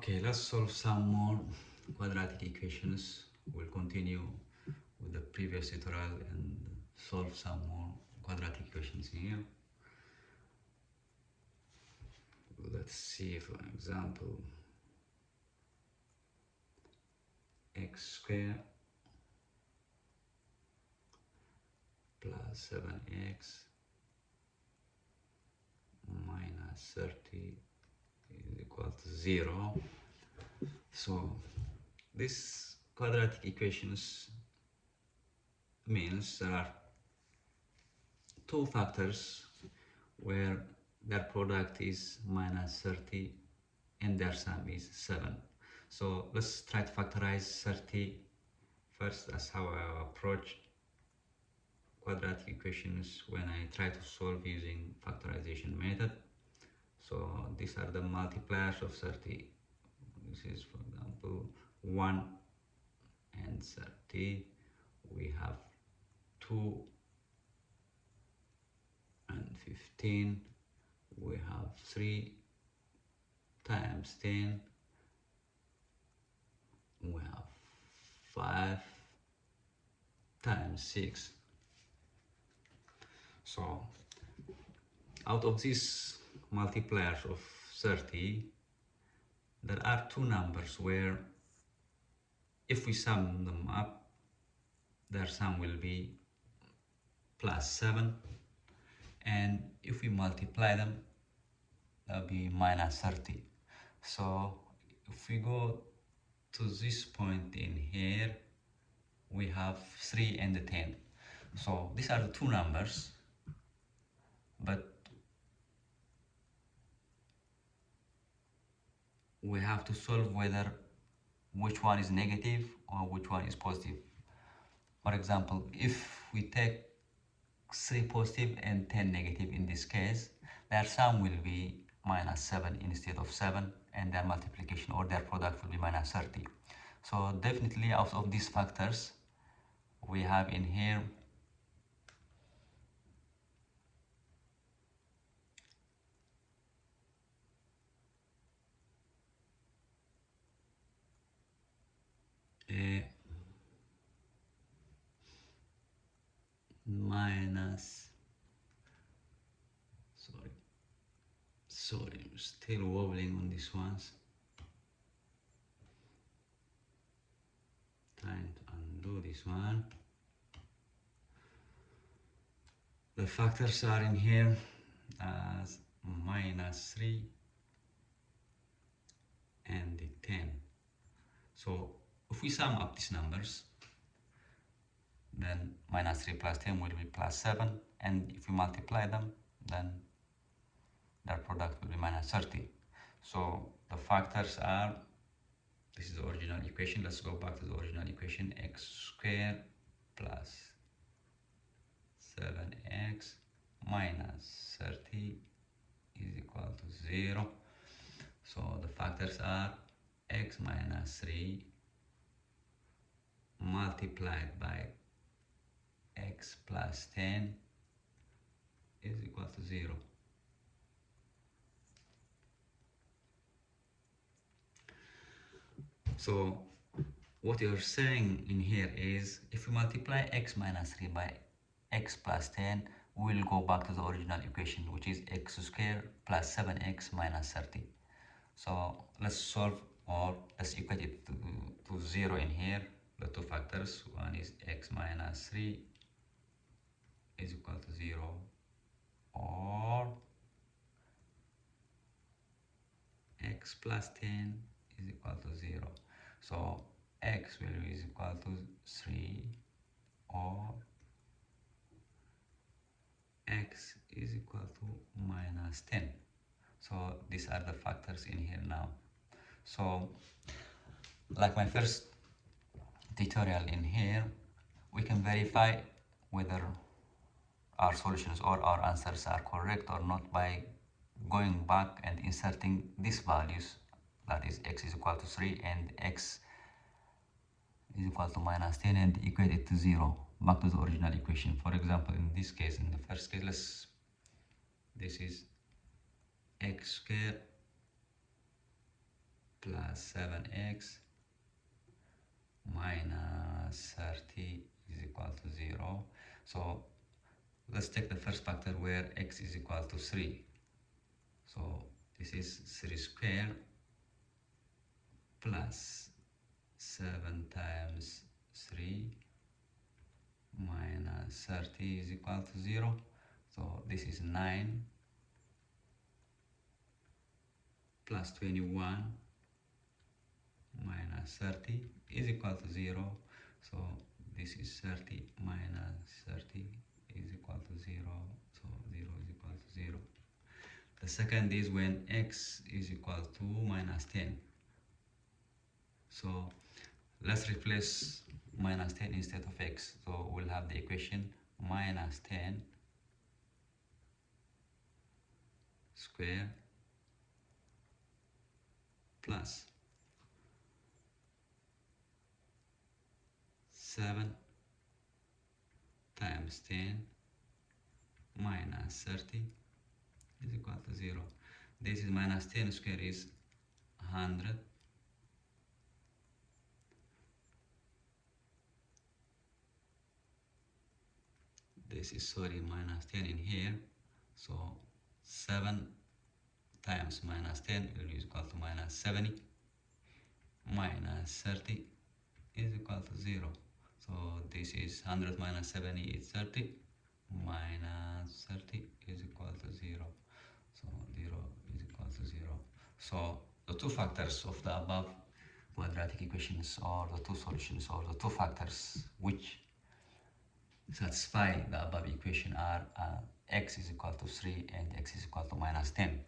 Okay, let's solve some more quadratic equations. We'll continue with the previous tutorial and solve some more quadratic equations here. Let's see, for example, x squared plus 7x minus 30 is equal to 0. So this quadratic equations means there are two factors where their product is minus 30 and their sum is 7. So let's try to factorize 30 first. That's how I approach quadratic equations when I try to solve using factorization method. So these are the multipliers of 30. This is, for example, 1 and 30. We have 2 and 15. We have 3 times 10. We have 5 times 6. So out of these multipliers of 30, there are two numbers where if we sum them up, their sum will be plus 7, and if we multiply them, that'll be minus 30. So if we go to this point in here, we have 3 and 10. So these are the two numbers, but we have to solve whether which one is negative or which one is positive. For example, if we take 3 positive and 10 negative in this case, their sum will be minus 7 instead of 7, and their multiplication or their product will be minus 30. So definitely out of these factors, we have in here a minus, sorry, I'm still wobbling on these ones. Trying to undo this one. The factors are in here as minus 3 and 10. So if we sum up these numbers, then minus 3 plus 10 will be plus 7, and if we multiply them, then their product will be minus 30. So the factors are, this is the original equation. Let's go back to the original equation. X squared plus 7x minus 30 is equal to 0. So the factors are x minus 3 multiplied by x plus 10 is equal to 0. So what you're saying in here is, if we multiply x minus 3 by x plus 10, we'll go back to the original equation, which is x squared plus 7x minus 30. So let's solve, or let's equate it to 0 in here. The two factors, one is x minus 3 is equal to 0, or x plus 10 is equal to 0. So x will be equal to 3, or x is equal to minus 10. So these are the factors in here now. So like my first tutorial in here, we can verify whether our solutions or our answers are correct or not by going back and inserting these values, that is x is equal to 3 and x is equal to minus 10, and equate it to 0 back to the original equation. For example, in this case, in the first case, this is x squared plus 7x minus 30 is equal to 0. So let's take the first factor where x is equal to 3. So this is 3 squared plus 7 times 3 minus 30 is equal to 0. So this is 9 plus 21 minus 30 is equal to 0. So this is 30 minus 30 is equal to 0. So 0 is equal to 0. The second is when x is equal to minus 10. So let's replace minus 10 instead of x. So we'll have the equation minus 10 square plus 7 times 10 minus 30 is equal to 0. This is minus 10 square is 100. This is, sorry, minus 10 in here. So 7 times minus 10 will be equal to minus 70 minus 30 is equal to 0. So this is 100 minus 70 is 30 minus 30 is equal to 0. So 0 is equal to 0. So the two factors of the above quadratic equations, or the two solutions, or the two factors which satisfy the above equation are x is equal to 3 and x is equal to minus 10.